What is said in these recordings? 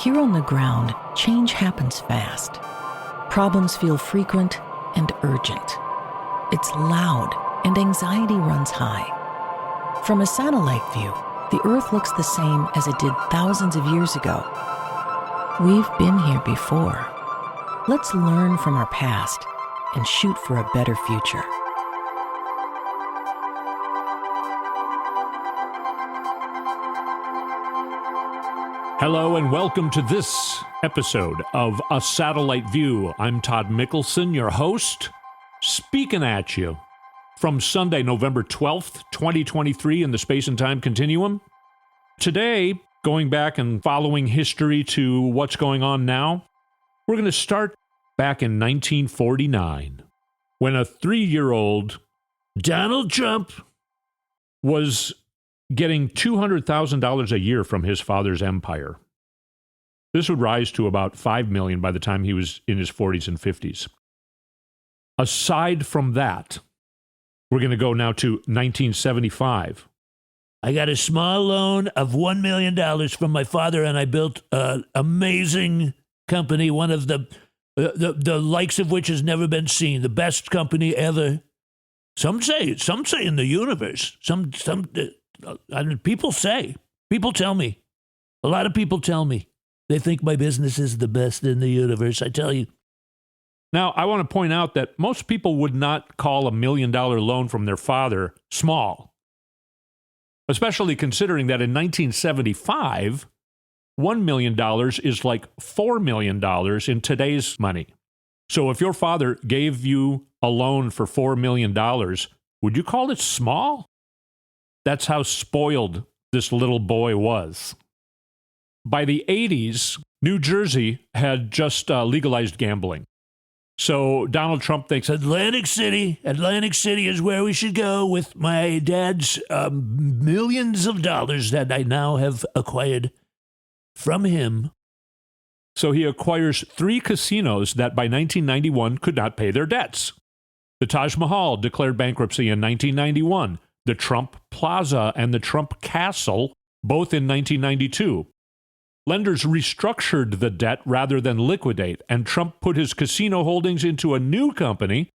Here on the ground, change happens fast. Problems feel frequent and urgent. It's loud and anxiety runs high. From a satellite view, the Earth looks the same as it did thousands of years ago. We've been here before. Let's learn from our past and shoot for a better future. Hello and welcome to this episode of A Satellite View. I'm Todd Mikkelson, your host, speaking at you from Sunday, November 12th, 2023 in the Space and Time Continuum. Today, going back and following history to what's going on now, we're going to start back in 1949 when a 3-year-old Donald Trump was getting $200,000 a year from his father's empire. This would rise to about $5 million by the time he was in his 40s and 50s. Aside from that, we're going to go now to 1975. I got a small loan of $1 million from my father, and I built an amazing company, one of the likes of which has never been seen, the best company ever. Some say in the universe. People tell me. A lot of people tell me. They think my business is the best in the universe, I tell you. Now, I want to point out that most people would not call a $1 million loan from their father small, especially considering that in 1975, $1 million is like $4 million in today's money. So if your father gave you a loan for $4 million, would you call it small? That's how spoiled this little boy was. By the 80s, New Jersey had just legalized gambling. So Donald Trump thinks Atlantic City is where we should go with my dad's millions of dollars that I now have acquired from him. So he acquires 3 casinos that by 1991 could not pay their debts. The Taj Mahal declared bankruptcy in 1991. The Trump Plaza and the Trump Castle, both in 1992. Lenders restructured the debt rather than liquidate, and Trump put his casino holdings into a new company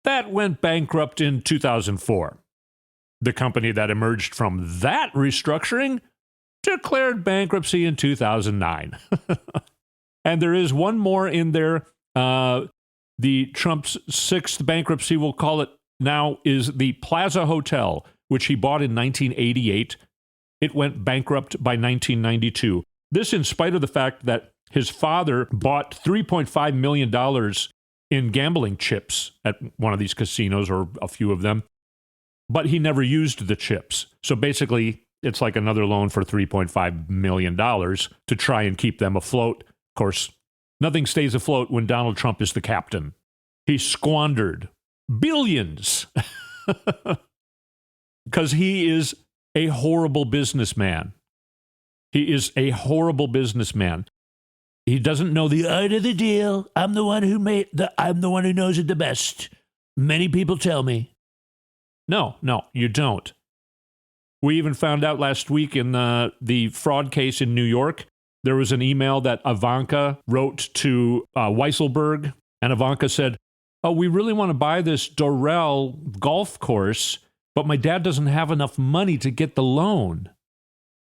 that went bankrupt in 2004. The company that emerged from that restructuring declared bankruptcy in 2009. And there is one more in there. The Trump's 6th bankruptcy, we'll call it now, is the Plaza Hotel, which he bought in 1988. It went bankrupt by 1992. This in spite of the fact that his father bought $3.5 million in gambling chips at one of these casinos, or a few of them, but he never used the chips. So basically, it's like another loan for $3.5 million to try and keep them afloat. Of course, nothing stays afloat when Donald Trump is the captain. He squandered billions because he is a horrible businessman. He is a horrible businessman. He doesn't know the art of the deal. I'm the one who knows it the best. Many people tell me. No, you don't. We even found out last week in the fraud case in New York, there was an email that Ivanka wrote to Weisselberg, and Ivanka said, "Oh, we really want to buy this Doral golf course, but my dad doesn't have enough money to get the loan."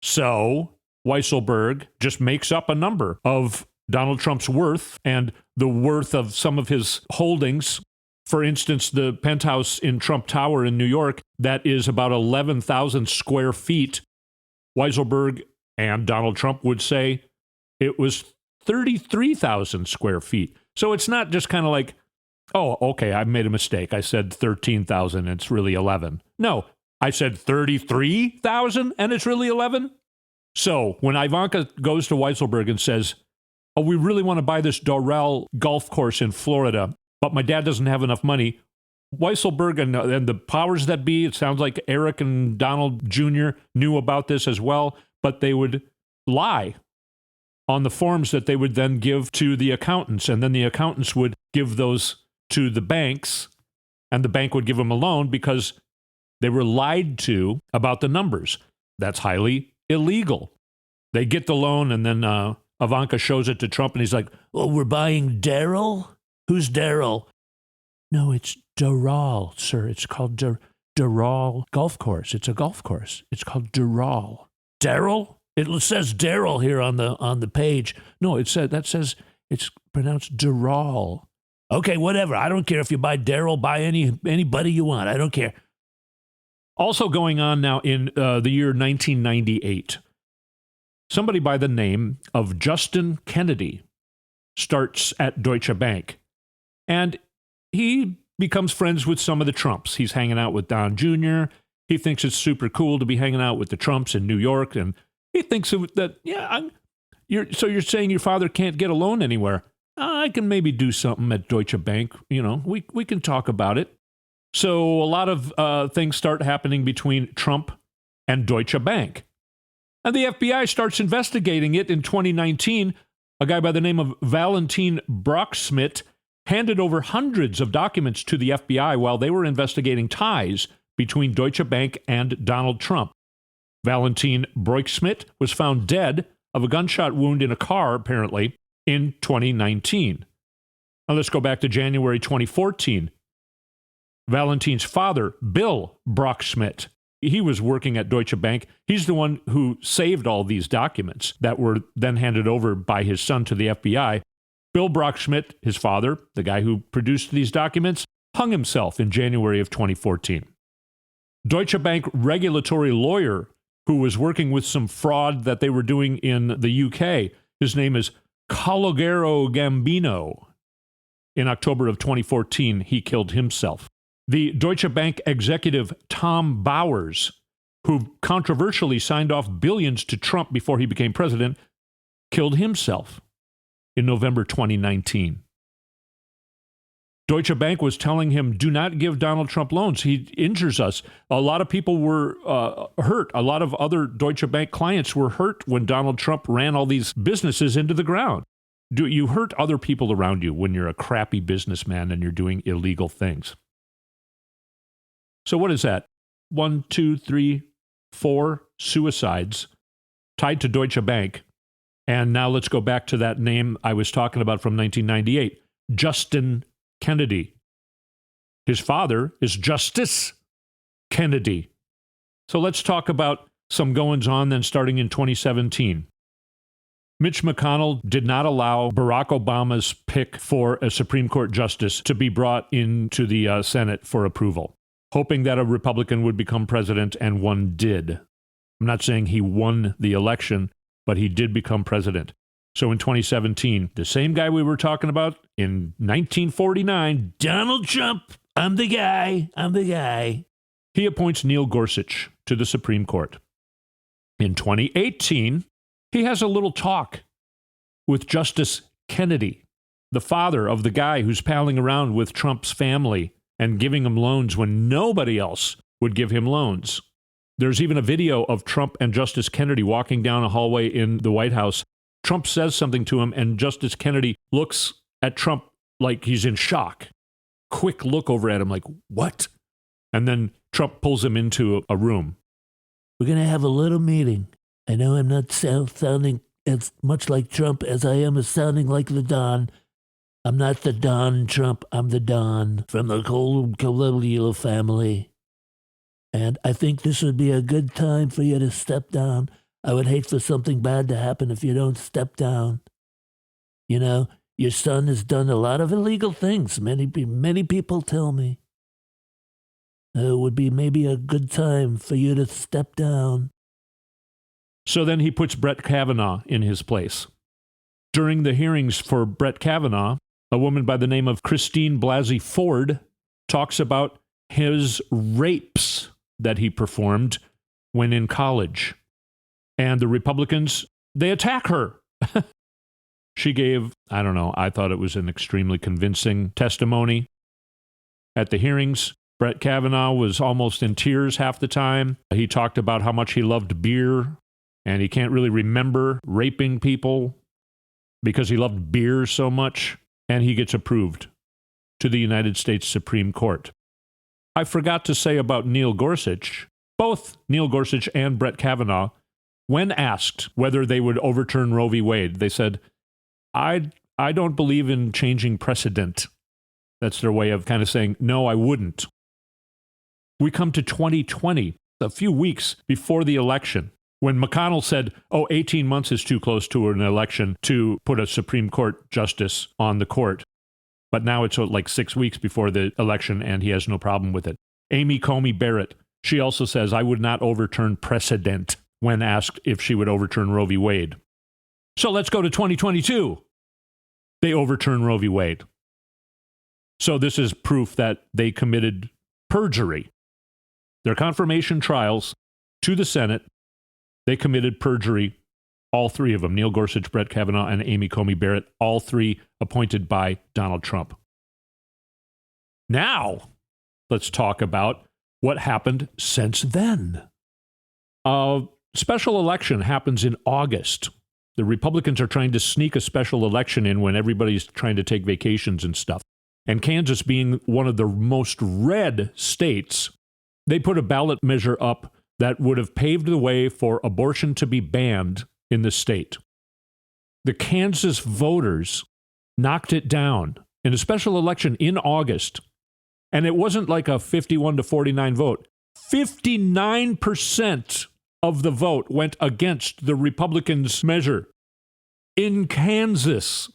So Weisselberg just makes up a number of Donald Trump's worth and the worth of some of his holdings. For instance, the penthouse in Trump Tower in New York, that is about 11,000 square feet. Weisselberg and Donald Trump would say it was 33,000 square feet. So it's not just kind of like, oh, okay, I made a mistake. I said 13,000, it's really 11. No, I said 33,000 and it's really 11. So when Ivanka goes to Weisselberg and says, "Oh, we really want to buy this Doral golf course in Florida, but my dad doesn't have enough money," Weisselberg and the powers that be, it sounds like Eric and Donald Jr. knew about this as well, but they would lie on the forms that they would then give to the accountants, and then the accountants would give those to the banks, and the bank would give them a loan because they were lied to about the numbers. That's highly illegal. They get the loan, and then Ivanka shows it to Trump, and he's like, "Well, we're buying Daryl? Who's Daryl?" "No, it's Doral, sir. It's called Doral Golf Course. It's a golf course. It's called Doral." "Daryl? It says Daryl here on the page." "No, that says it's pronounced Doral." "Okay, whatever. I don't care if you buy Daryl. Buy anybody you want. I don't care." Also going on now in the year 1998, somebody by the name of Justin Kennedy starts at Deutsche Bank, and he becomes friends with some of the Trumps. He's hanging out with Don Jr. He thinks it's super cool to be hanging out with the Trumps in New York, and he thinks that, you're saying your father can't get a loan anywhere. I can maybe do something at Deutsche Bank. We can talk about it. So a lot of things start happening between Trump and Deutsche Bank. And the FBI starts investigating it in 2019. A guy by the name of Valentin Brocksmith handed over hundreds of documents to the FBI while they were investigating ties between Deutsche Bank and Donald Trump. Valentin Brocksmith was found dead of a gunshot wound in a car, apparently, in 2019. Now let's go back to January 2014. Valentin's father, Bill Brocksmith, he was working at Deutsche Bank. He's the one who saved all these documents that were then handed over by his son to the FBI. Bill Brocksmith, his father, the guy who produced these documents, hung himself in January of 2014. Deutsche Bank regulatory lawyer who was working with some fraud that they were doing in the UK, his name is Calogero Gambino. In October of 2014, he killed himself. The Deutsche Bank executive Tom Bowers, who controversially signed off billions to Trump before he became president, killed himself in November 2019. Deutsche Bank was telling him, do not give Donald Trump loans. He injures us. A lot of people were hurt. A lot of other Deutsche Bank clients were hurt when Donald Trump ran all these businesses into the ground. You hurt other people around you when you're a crappy businessman and you're doing illegal things. So what is that? 1, 2, 3, 4 suicides tied to Deutsche Bank. And now let's go back to that name I was talking about from 1998, Justin Kennedy. His father is Justice Kennedy. So let's talk about some goings-on then starting in 2017. Mitch McConnell did not allow Barack Obama's pick for a Supreme Court justice to be brought into the Senate for approval, hoping that a Republican would become president, and one did. I'm not saying he won the election, but he did become president. So in 2017, the same guy we were talking about in 1949, Donald Trump, I'm the guy. He appoints Neil Gorsuch to the Supreme Court. In 2018, he has a little talk with Justice Kennedy, the father of the guy who's palling around with Trump's family and giving him loans when nobody else would give him loans. There's even a video of Trump and Justice Kennedy walking down a hallway in the White House. Trump says something to him, and Justice Kennedy looks at Trump like he's in shock. Quick look over at him like, what? And then Trump pulls him into a room. We're going to have a little meeting. I know I'm not sounding as much like Trump as I am as sounding like the Don. I'm not the Don Trump. I'm the Don from the colonial family. And I think this would be a good time for you to step down. I would hate for something bad to happen if you don't step down. You know, your son has done a lot of illegal things. Many people tell me. It would be maybe a good time for you to step down. So then he puts Brett Kavanaugh in his place. During the hearings for Brett Kavanaugh, a woman by the name of Christine Blasey Ford talks about his rapes that he performed when in college. And the Republicans, they attack her. She gave, I thought it was an extremely convincing testimony. At the hearings, Brett Kavanaugh was almost in tears half the time. He talked about how much he loved beer, and he can't really remember raping people because he loved beer so much, and he gets approved to the United States Supreme Court. I forgot to say about Neil Gorsuch. Both Neil Gorsuch and Brett Kavanaugh when asked whether they would overturn Roe v. Wade, they said, I don't believe in changing precedent. That's their way of kind of saying, no, I wouldn't. We come to 2020, a few weeks before the election, when McConnell said, 18 months is too close to an election to put a Supreme Court justice on the court. But now it's like 6 weeks before the election, and he has no problem with it. Amy Coney Barrett, she also says, I would not overturn precedent when asked if she would overturn Roe v. Wade. So let's go to 2022. They overturn Roe v. Wade. So this is proof that they committed perjury. Their confirmation trials to the Senate, they committed perjury, all three of them, Neil Gorsuch, Brett Kavanaugh, and Amy Coney Barrett, all three appointed by Donald Trump. Now, let's talk about what happened since then. A special election happens in August. The Republicans are trying to sneak a special election in when everybody's trying to take vacations and stuff. And Kansas being one of the most red states, they put a ballot measure up that would have paved the way for abortion to be banned in the state. The Kansas voters knocked it down in a special election in August. And it wasn't like a 51 to 49 vote. 59% of the vote went against the Republicans' measure in Kansas.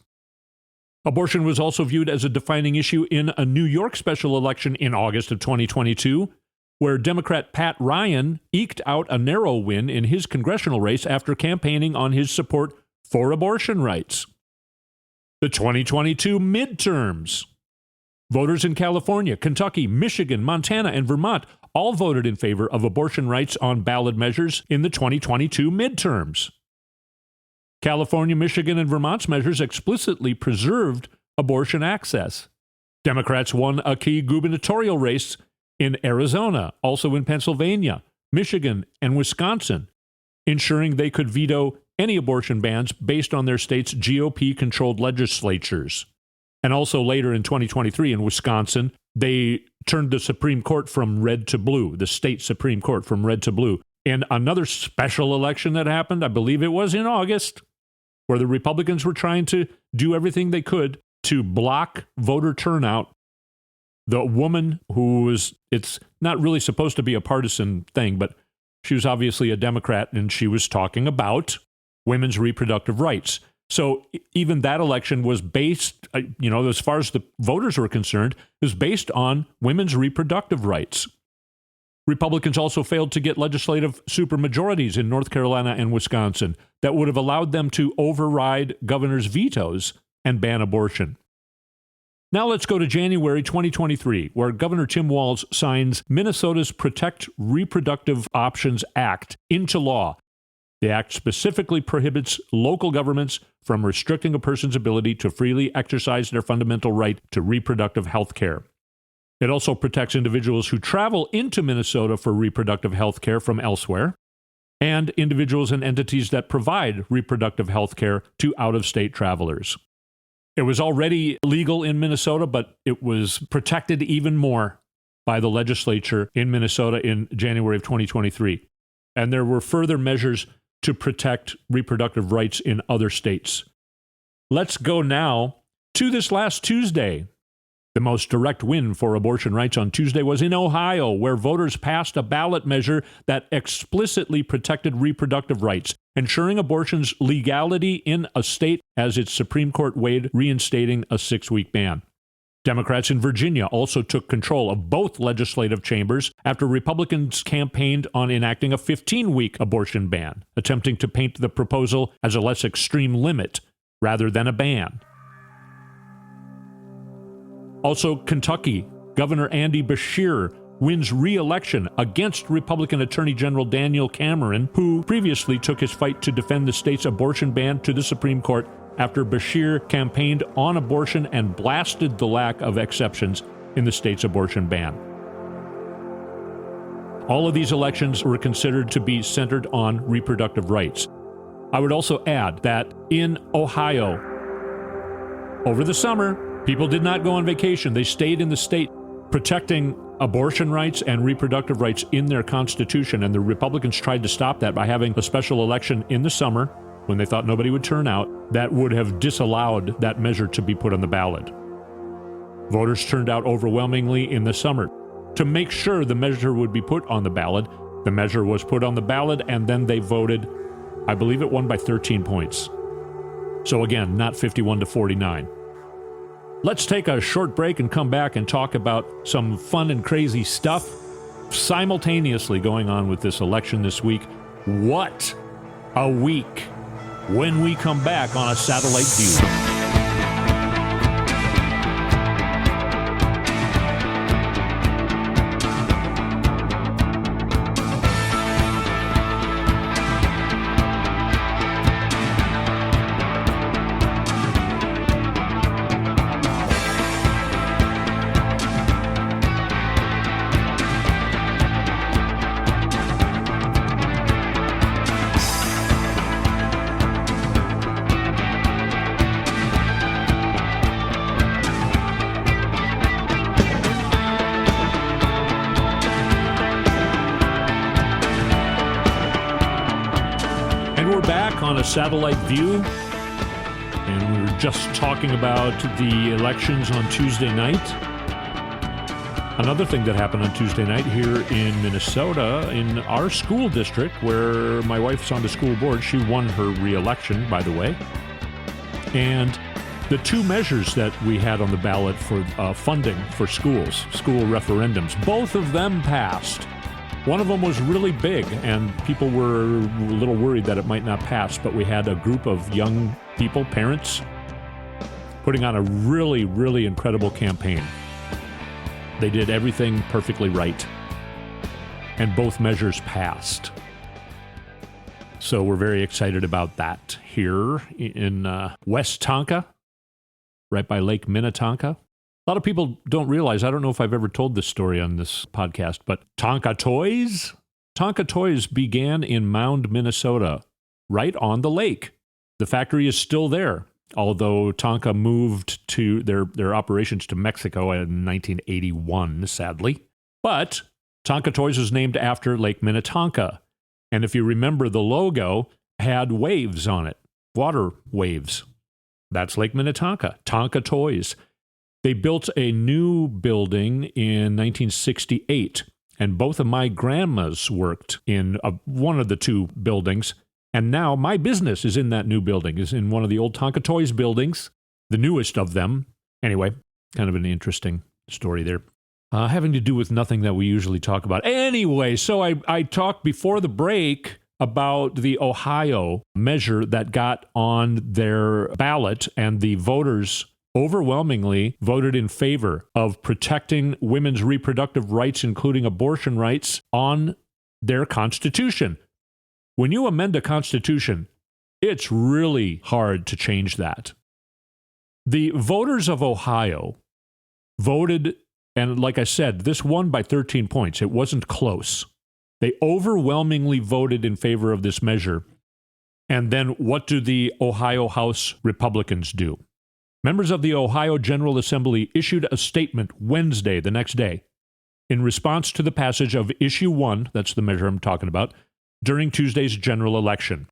Abortion was also viewed as a defining issue in a New York special election in August of 2022, where Democrat Pat Ryan eked out a narrow win in his congressional race after campaigning on his support for abortion rights. The 2022 midterms. Voters in California, Kentucky, Michigan, Montana, and Vermont all voted in favor of abortion rights on ballot measures in the 2022 midterms. California, Michigan, and Vermont's measures explicitly preserved abortion access. Democrats won a key gubernatorial race in Arizona, also in Pennsylvania, Michigan, and Wisconsin, ensuring they could veto any abortion bans based on their state's GOP-controlled legislatures. And also later in 2023 in Wisconsin, they turned the Supreme Court from red to blue, the state Supreme Court from red to blue. In another special election that happened, I believe it was in August, where the Republicans were trying to do everything they could to block voter turnout. The woman who was, it's not really supposed to be a partisan thing, but she was obviously a Democrat, and she was talking about women's reproductive rights. So even that election was based, as far as the voters were concerned, was based on women's reproductive rights. Republicans also failed to get legislative supermajorities in North Carolina and Wisconsin that would have allowed them to override governors' vetoes and ban abortion. Now let's go to January 2023, where Governor Tim Walz signs Minnesota's Protect Reproductive Options Act into law. The act specifically prohibits local governments from restricting a person's ability to freely exercise their fundamental right to reproductive health care. It also protects individuals who travel into Minnesota for reproductive health care from elsewhere, and individuals and entities that provide reproductive health care to out-of-state travelers. It was already legal in Minnesota, but it was protected even more by the legislature in Minnesota in January of 2023. And there were further measures to protect reproductive rights in other states. Let's go now to this last Tuesday. The most direct win for abortion rights on Tuesday was in Ohio, where voters passed a ballot measure that explicitly protected reproductive rights, ensuring abortion's legality in a state as its Supreme Court weighed reinstating a 6-week ban. Democrats in Virginia also took control of both legislative chambers after Republicans campaigned on enacting a 15-week abortion ban, attempting to paint the proposal as a less extreme limit rather than a ban. Also, Kentucky, Governor Andy Beshear wins re-election against Republican Attorney General Daniel Cameron, who previously took his fight to defend the state's abortion ban to the Supreme Court after Beshear campaigned on abortion and blasted the lack of exceptions in the state's abortion ban. All of these elections were considered to be centered on reproductive rights. I would also add that in Ohio, over the summer, people did not go on vacation. They stayed in the state, protecting abortion rights and reproductive rights in their Constitution, and the Republicans tried to stop that by having a special election in the summer when they thought nobody would turn out that would have disallowed that measure to be put on the ballot. Voters turned out overwhelmingly in the summer. To make sure the measure would be put on the ballot, the measure was put on the ballot, and then they voted. I believe it won by 13 points. So again, not 51 to 49. Let's take a short break and come back and talk about some fun and crazy stuff simultaneously going on with this election this week. What a week when we come back on A Satellite View. On A Satellite View, and we were just talking about the elections on Tuesday night. Another thing that happened on Tuesday night here in Minnesota, in our school district, where my wife's on the school board, she won her re-election, by the way. And the two measures that we had on the ballot for funding for schools, school referendums, both of them passed. One of them was really big, and people were a little worried that it might not pass, but we had a group of young people, parents, putting on a really, really incredible campaign. They did everything perfectly right, and both measures passed. So we're very excited about that here in West Tonka, right by Lake Minnetonka. A lot of people don't realize, I don't know if I've ever told this story on this podcast, but Tonka Toys began in Mound, Minnesota, right on the lake. The factory is still there, although Tonka moved to their operations to Mexico in 1981, sadly. But Tonka Toys was named after Lake Minnetonka. And if you remember, the logo had waves on it, water waves. That's Lake Minnetonka, Tonka Toys. They built a new building in 1968, and both of my grandmas worked in one of the two buildings, and now my business is in that new building, is in one of the old Tonka Toys buildings, the newest of them. Anyway, kind of an interesting story there. Having to do with nothing that we usually talk about. Anyway, so I talked before the break about the Ohio measure that got on their ballot, and the voters overwhelmingly voted in favor of protecting women's reproductive rights, including abortion rights, on their Constitution. When you amend a Constitution, it's really hard to change that. The voters of Ohio voted, and like I said, this won by 13 points. It wasn't close. They overwhelmingly voted in favor of this measure. And then what do the Ohio House Republicans do? Members of the Ohio General Assembly issued a statement Wednesday, the next day, in response to the passage of Issue 1, that's the measure I'm talking about, during Tuesday's general election.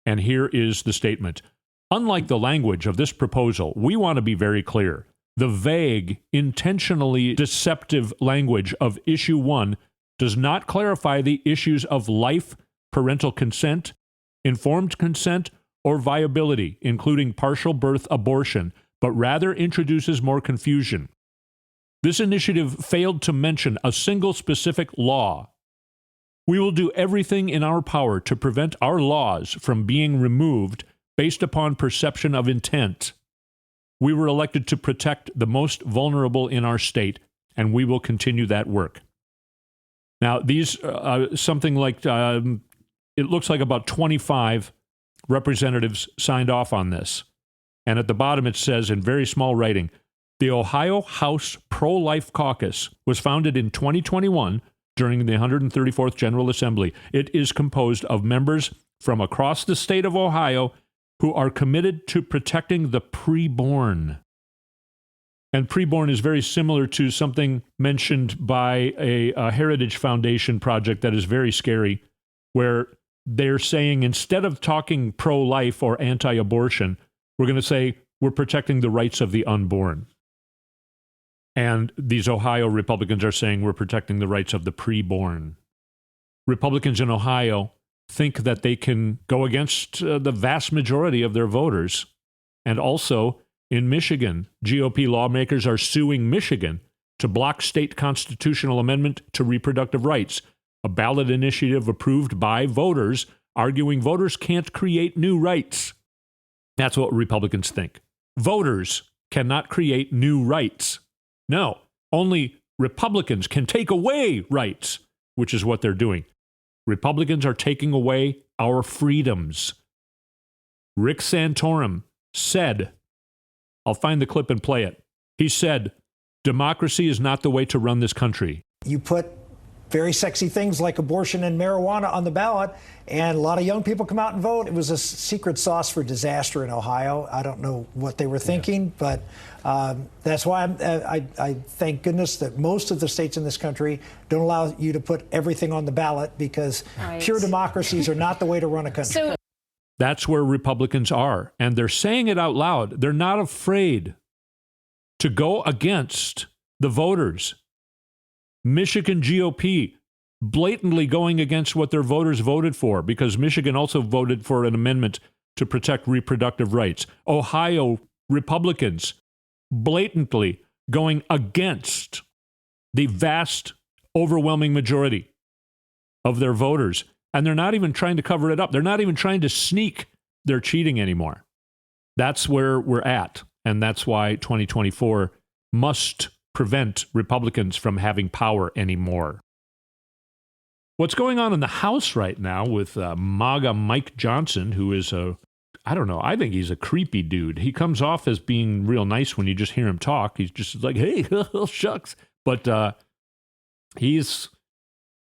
And here is the statement. Unlike the language of this proposal, we want to be very clear. The vague, intentionally deceptive language of Issue 1 does not clarify the issues of life, parental consent, informed consent, or viability, including partial birth abortion, but rather introduces more confusion. This initiative failed to mention a single specific law. We will do everything in our power to prevent our laws from being removed based upon perception of intent. We were elected to protect the most vulnerable in our state, and we will continue that work. Now, these, something like, it looks like about 25 representatives signed off on this. And at the bottom it says in very small writing, the Ohio House Pro-Life Caucus was founded in 2021 during the 134th General Assembly. It is composed of members from across the state of Ohio who are committed to protecting the preborn. And preborn is very similar to something mentioned by a Heritage Foundation project that is very scary, where they're saying instead of talking pro-life or anti-abortion, we're going to say we're protecting the rights of the unborn. And these Ohio Republicans are saying we're protecting the rights of the preborn. Republicans in Ohio think that they can go against the vast majority of their voters. And also in Michigan, GOP lawmakers are suing Michigan to block state constitutional amendment to reproductive rights, a ballot initiative approved by voters, arguing voters can't create new rights. That's what Republicans think. Voters cannot create new rights. No, only Republicans can take away rights, which is what they're doing. Republicans are taking away our freedoms. Rick Santorum said, I'll find the clip and play it. He said, democracy is not the way to run this country. You put very sexy things like abortion and marijuana on the ballot, and a lot of young people come out and vote. It was a secret sauce for disaster in Ohio. I don't know what they were thinking, but that's why I thank goodness that most of the states in this country don't allow you to put everything on the ballot, because pure democracies are not the way to run a country. That's where Republicans are, and they're saying it out loud. They're not afraid to go against the voters. Michigan GOP blatantly going against what their voters voted for, because Michigan also voted for an amendment to protect reproductive rights. Ohio Republicans blatantly going against the vast, overwhelming majority of their voters. And they're not even trying to cover it up. They're not even trying to sneak their cheating anymore. That's where we're at. And that's why 2024 must prevent Republicans from having power anymore. What's going on in the House right now with MAGA Mike Johnson, who is I don't know, I think he's a creepy dude. He comes off as being real nice when you just hear him talk. He's just like, hey, shucks. But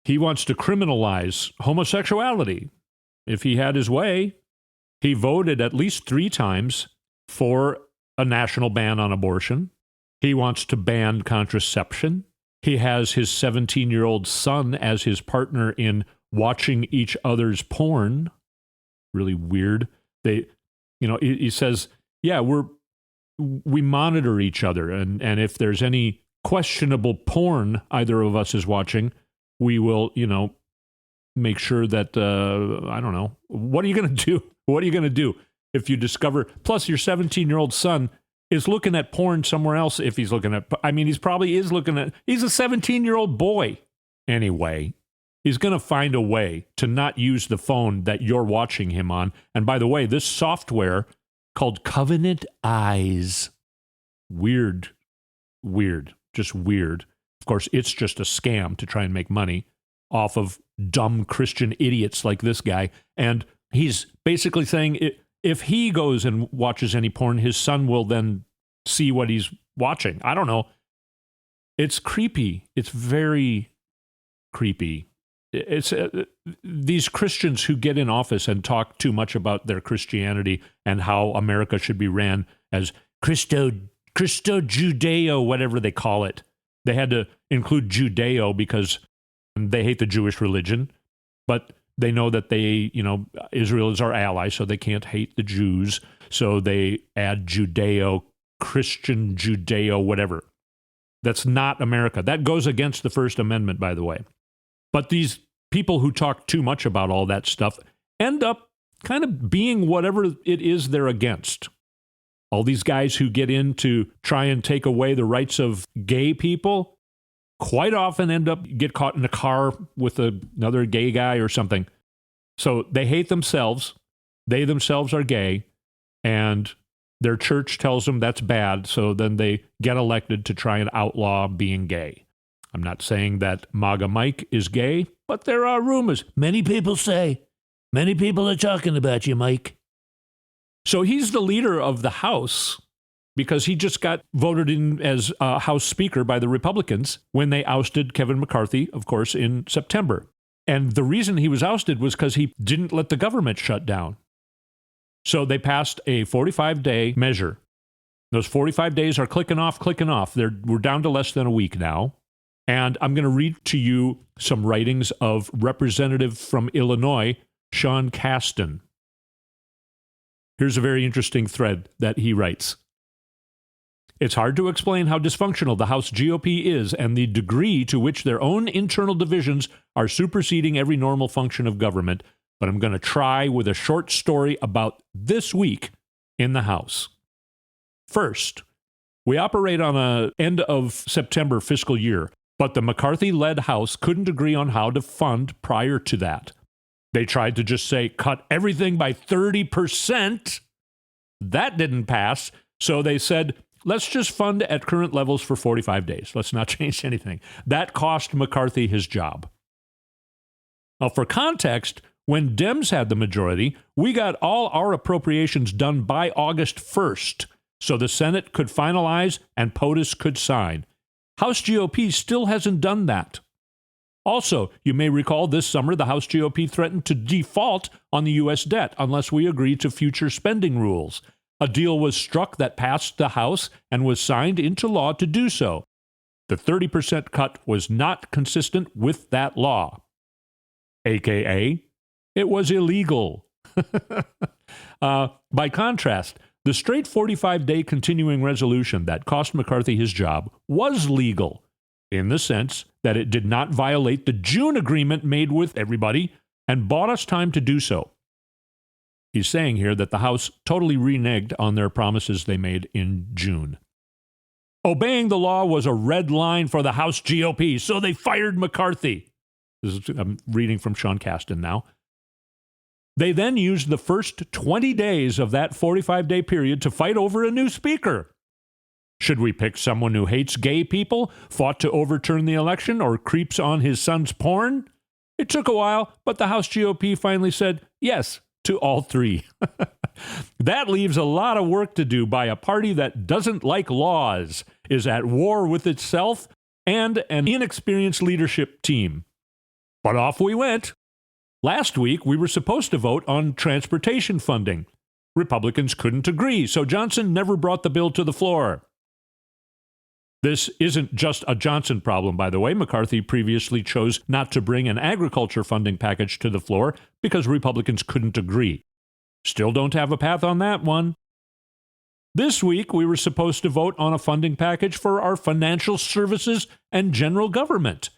he wants to criminalize homosexuality. If he had his way, he voted at least 3 times for a national ban on abortion. He wants to ban contraception. He has his 17-year-old son as his partner in watching each other's porn. Really weird. He says, yeah, we monitor each other, and if there's any questionable porn either of us is watching, we will, make sure that, I don't know, what are you going to do? What are you going to do if you discover, plus your 17-year-old son is looking at porn somewhere else if he's looking at, he's probably is looking at, he's a 17-year-old boy. Anyway, he's going to find a way to not use the phone that you're watching him on. And by the way, this software called Covenant Eyes, weird, just weird. Of course, it's just a scam to try and make money off of dumb Christian idiots like this guy. And he's basically saying if he goes and watches any porn, his son will then see what he's watching. I don't know. It's creepy. It's very creepy. It's these Christians who get in office and talk too much about their Christianity and how America should be ran as Christo-Judeo, whatever they call it. They had to include Judeo because they hate the Jewish religion, but they know that Israel is our ally, so they can't hate the Jews. So they add Judeo, Christian Judeo, whatever. That's not America. That goes against the First Amendment, by the way. But these people who talk too much about all that stuff end up kind of being whatever it is they're against. All these guys who get in to try and take away the rights of gay people quite often get caught in a car with another gay guy or something. So they hate themselves. They themselves are gay, and their church tells them that's bad, so then they get elected to try and outlaw being gay. I'm not saying that MAGA Mike is gay, but there are rumors. Many people are talking about you, Mike. So he's the leader of the House because he just got voted in as House Speaker by the Republicans when they ousted Kevin McCarthy, of course, in September. And the reason he was ousted was because he didn't let the government shut down. So they passed a 45-day measure. Those 45 days are clicking off. We're down to less than a week now. And I'm going to read to you some writings of Representative from Illinois, Sean Casten. Here's a very interesting thread that he writes. It's hard to explain how dysfunctional the House GOP is and the degree to which their own internal divisions are superseding every normal function of government, but I'm going to try with a short story about this week in the House. First, we operate on an end of September fiscal year, but the McCarthy-led House couldn't agree on how to fund prior to that. They tried to just say, cut everything by 30%. That didn't pass, so they said, let's just fund at current levels for 45 days. Let's not change anything. That cost McCarthy his job. Now, for context, when Dems had the majority, we got all our appropriations done by August 1st, so the Senate could finalize and POTUS could sign. House GOP still hasn't done that. Also, you may recall this summer the House GOP threatened to default on the U.S. debt unless we agree to future spending rules. A deal was struck that passed the House and was signed into law to do so. The 30% cut was not consistent with that law. AKA, it was illegal. By contrast, the straight 45-day continuing resolution that cost McCarthy his job was legal in the sense that it did not violate the June agreement made with everybody and bought us time to do so. He's saying here that the House totally reneged on their promises they made in June. Obeying the law was a red line for the House GOP, so they fired McCarthy. I'm reading from Sean Casten now. They then used the first 20 days of that 45-day period to fight over a new speaker. Should we pick someone who hates gay people, fought to overturn the election, or creeps on his son's porn? It took a while, but the House GOP finally said yes to all three. That leaves a lot of work to do by a party that doesn't like laws, is at war with itself, and an inexperienced leadership team. But off we went. Last week, we were supposed to vote on transportation funding. Republicans couldn't agree, so Johnson never brought the bill to the floor. This isn't just a Johnson problem, by the way. McCarthy previously chose not to bring an agriculture funding package to the floor because Republicans couldn't agree. Still don't have a path on that one. This week, we were supposed to vote on a funding package for our financial services and general government.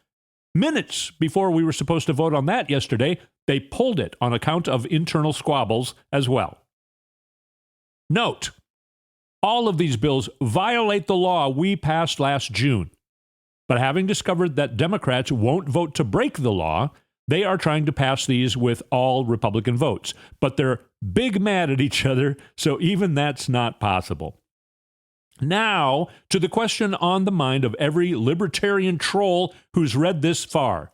Minutes before we were supposed to vote on that yesterday, they pulled it on account of internal squabbles as well. Note, all of these bills violate the law we passed last June. But having discovered that Democrats won't vote to break the law, they are trying to pass these with all Republican votes. But they're big mad at each other, so even that's not possible. Now, to the question on the mind of every libertarian troll who's read this far.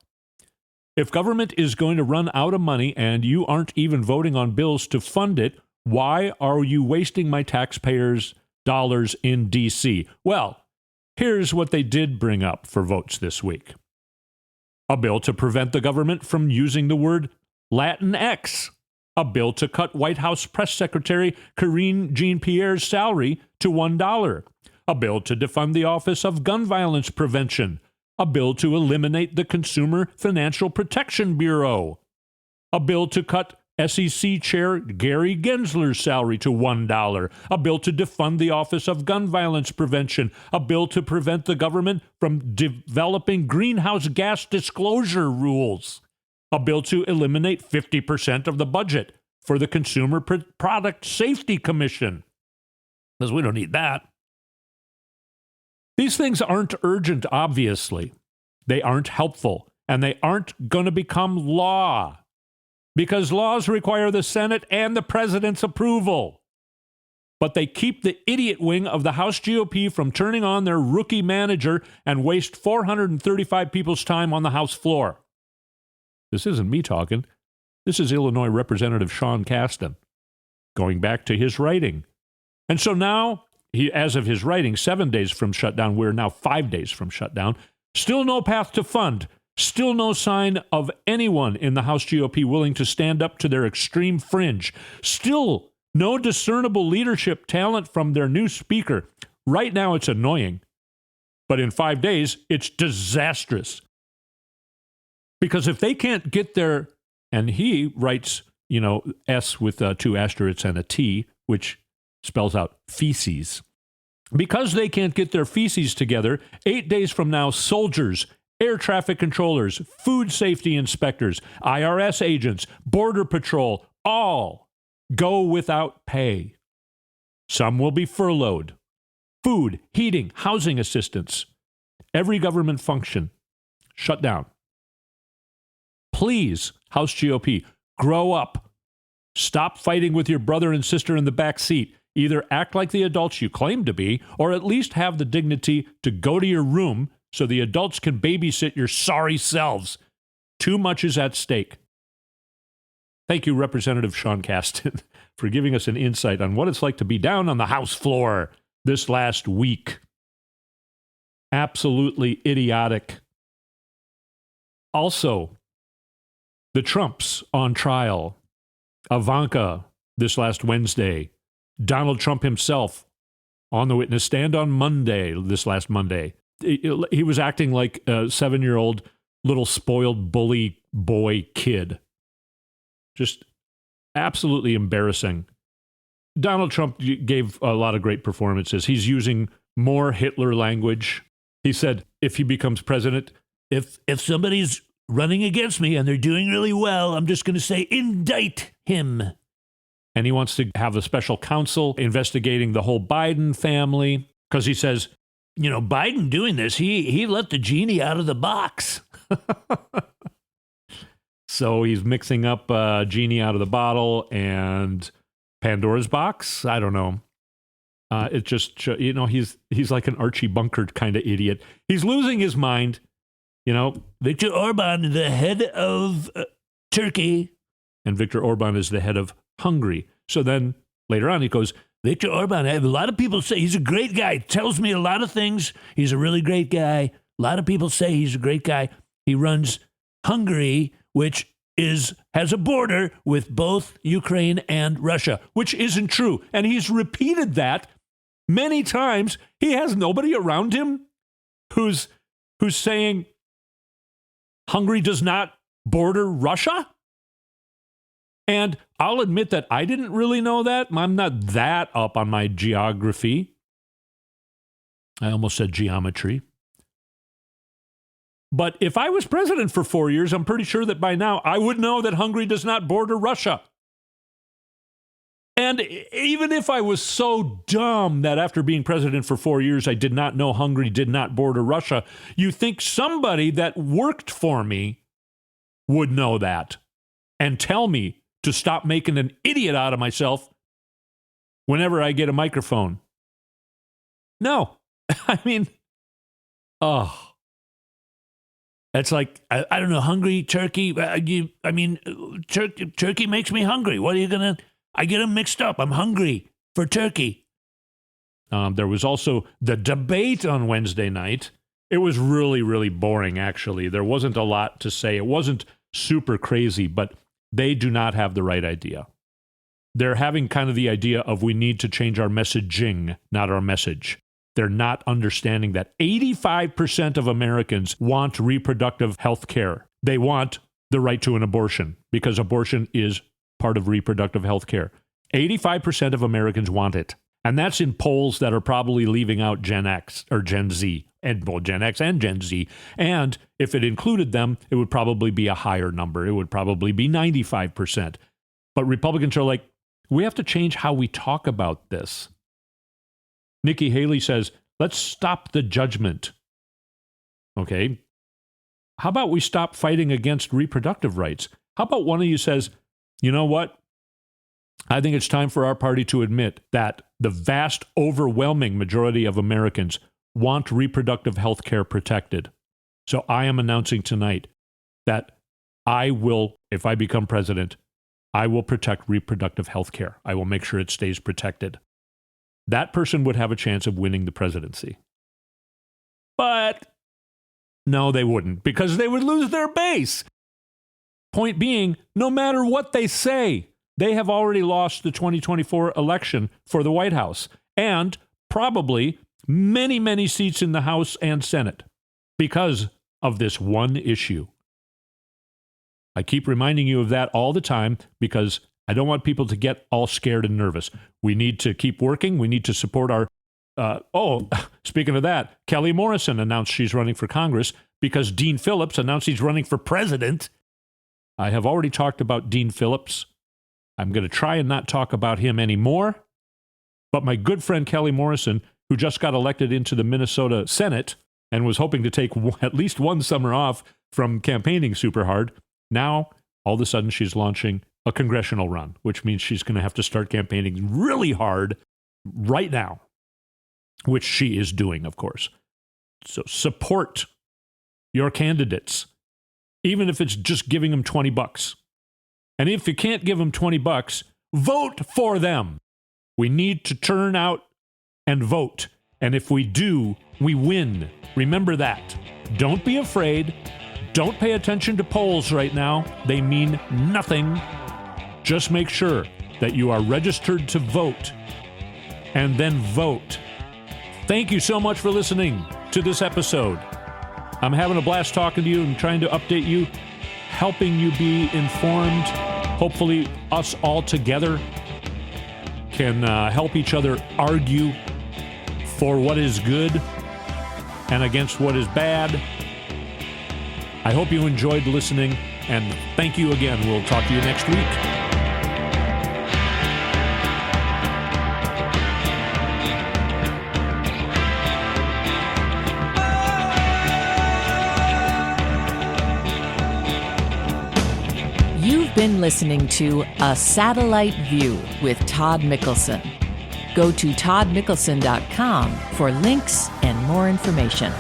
If government is going to run out of money and you aren't even voting on bills to fund it, why are you wasting my taxpayers' dollars in D.C.? Well, here's what they did bring up for votes this week. A bill to prevent the government from using the word Latinx. A bill to cut White House Press Secretary Karine Jean-Pierre's salary to $1. A bill to defund the Office of Gun Violence Prevention. A bill to eliminate the Consumer Financial Protection Bureau. A bill to cut SEC Chair Gary Gensler's salary to $1. A bill to defund the Office of Gun Violence Prevention. A bill to prevent the government from developing greenhouse gas disclosure rules. A bill to eliminate 50% of the budget for the Consumer Product Safety Commission. Because we don't need that. These things aren't urgent, obviously. They aren't helpful, and they aren't going to become law. Because laws require the Senate and the president's approval. But they keep the idiot wing of the House GOP from turning on their rookie manager and waste 435 people's time on the House floor. This isn't me talking. This is Illinois Representative Sean Casten, going back to his writing. And so now, as of his writing, 7 days from shutdown, we're now 5 days from shutdown. Still no path to fund. Still no sign of anyone in the House GOP willing to stand up to their extreme fringe. Still No discernible leadership talent from their new speaker. Right now, it's annoying. But in 5 days, it's disastrous. Because if they can't get their, and he writes, S with 2 asterisks and a T, which spells out feces. Because they can't get their feces together, 8 days from now, soldiers, air traffic controllers, food safety inspectors, IRS agents, Border Patrol, all go without pay. Some will be furloughed. Food, heating, housing assistance, every government function shut down. Please, House GOP, grow up. Stop fighting with your brother and sister in the back seat. Either act like the adults you claim to be, or at least have the dignity to go to your room so the adults can babysit your sorry selves. Too much is at stake. Thank you, Representative Sean Casten, for giving us an insight on what it's like to be down on the House floor this last week. Absolutely idiotic. Also, the Trumps on trial. Ivanka this last Wednesday. Donald Trump himself on the witness stand on Monday, this last Monday. He was acting like a 7-year-old little spoiled bully boy kid. Just absolutely embarrassing. Donald Trump gave a lot of great performances. He's using more Hitler language. He said, if he becomes president, if somebody's running against me and they're doing really well, I'm just going to say, indict him. And he wants to have a special counsel investigating the whole Biden family because he says, Biden doing this, he let the genie out of the box. So he's mixing up genie out of the bottle and Pandora's box. I don't know. It just, he's like an Archie Bunker kind of idiot. He's losing his mind. Viktor Orban, the head of Turkey. And Viktor Orban is the head of Hungary. So then later on he goes, Viktor Orban, a lot of people say he's a great guy. Tells me a lot of things. He's a really great guy. A lot of people say he's a great guy. He runs Hungary, which has a border with both Ukraine and Russia, which isn't true. And he's repeated that many times. He has nobody around him who's saying Hungary does not border Russia. And I'll admit that I didn't really know that. I'm not that up on my geography. I almost said geometry. But if I was president for 4 years, I'm pretty sure that by now I would know that Hungary does not border Russia. And even if I was so dumb that after being president for 4 years, I did not know Hungary did not border Russia, you think somebody that worked for me would know that and tell me to stop making an idiot out of myself whenever I get a microphone. No. I mean, It's like, I don't know, Hungary, Turkey. Turkey makes me hungry. What are you going to... I get them mixed up. I'm hungry for turkey. There was also the debate on Wednesday night. It was really, really boring, actually. There wasn't a lot to say. It wasn't super crazy, but they do not have the right idea. They're having kind of the idea of we need to change our messaging, not our message. They're not understanding that 85% of Americans want reproductive health care. They want the right to an abortion because abortion is part of reproductive health care. 85% of Americans want it. And that's in polls that are probably leaving out Gen X or Gen Z, and well, Gen X and Gen Z. And if it included them, it would probably be a higher number. It would probably be 95%. But Republicans are like, we have to change how we talk about this. Nikki Haley says, let's stop the judgment. Okay. How about we stop fighting against reproductive rights? How about one of you says, you know what? I think it's time for our party to admit that the vast, overwhelming majority of Americans want reproductive health care protected. So I am announcing tonight that I will, if I become president, I will protect reproductive health care. I will make sure it stays protected. That person would have a chance of winning the presidency. But no, they wouldn't, because they would lose their base. Point being, no matter what they say, they have already lost the 2024 election for the White House and probably many, many seats in the House and Senate because of this one issue. I keep reminding you of that all the time because I don't want people to get all scared and nervous. We need to keep working. We need to support our... speaking of that, Kelly Morrison announced she's running for Congress because Dean Phillips announced he's running for president. I have already talked about Dean Phillips. I'm going to try and not talk about him anymore. But my good friend Kelly Morrison, who just got elected into the Minnesota Senate and was hoping to take at least one summer off from campaigning super hard, now all of a sudden she's launching a congressional run, which means she's going to have to start campaigning really hard right now, which she is doing, of course. So support your candidates, even if it's just giving them $20. And if you can't give them $20, vote for them. We need to turn out and vote. And if we do, we win. Remember that. Don't be afraid. Don't pay attention to polls right now. They mean nothing. Just make sure that you are registered to vote and then vote. Thank you so much for listening to this episode. I'm having a blast talking to you and trying to update you, helping you be informed. Hopefully, us all together can help each other argue for what is good and against what is bad. I hope you enjoyed listening, and thank you again. We'll talk to you next week. You've been listening to A Satellite View with Todd Mikkelson. Go to toddmikkelson.com for links and more information.